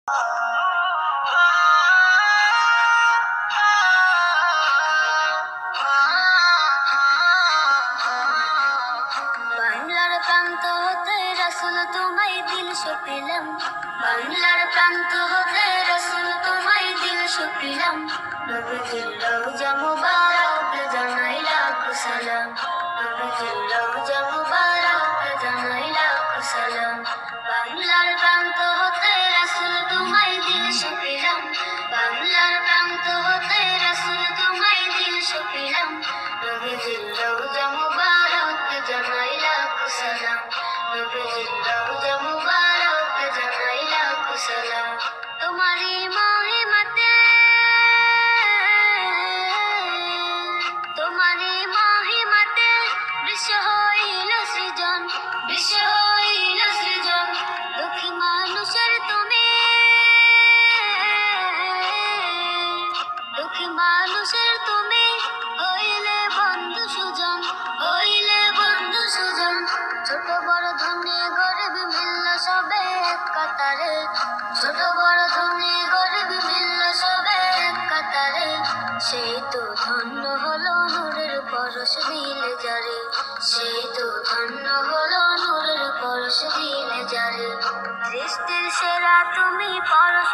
বাংলার প্রান্ত হতে রাসূল তোমায় দিল সপিলাম, বাংলার প্রান্ত হতে রাসূল তোমায় দিল সপিলাম। নবীজির রওজা মুবারক জানাই লাখো সালাম, নবীজির রওজা মুবারক জানাই লাখো সালাম। বাংলার প্রান্ত হতে রাসূল তোমায় দিল সপিলাম, বাংলার প্রান্ত হতে রাসূল তোমায় দিল সপিলাম। নবীজির রওজা মুবারক জানাই লাখো সালাম, নবীজির রওজা মুবারক জানাই লাখো সালাম। তোমারই মহিমাতে, তোমারই মহিমাতে বিশ্ব হইল সৃজন, বিশ্ব হইল সৃজন। দুঃখী মানুষের তুমি, দুঃখী মানুষের তুমি হইলে বন্ধু সুজন, হইলে বন্ধু সুজন। ছোট বড় ধনী গরিব মিলল সবে এক কাতারে, ছোট বড় ধনী গরিব মিলল সবে এক কাতারে। সেই তো ধন্য হলো নূরের পরশ দিলে যারে, সেই তো ধন্য হলো নূরের পরশ দিলে যারে। সৃষ্টির সেরা তুমি পরশ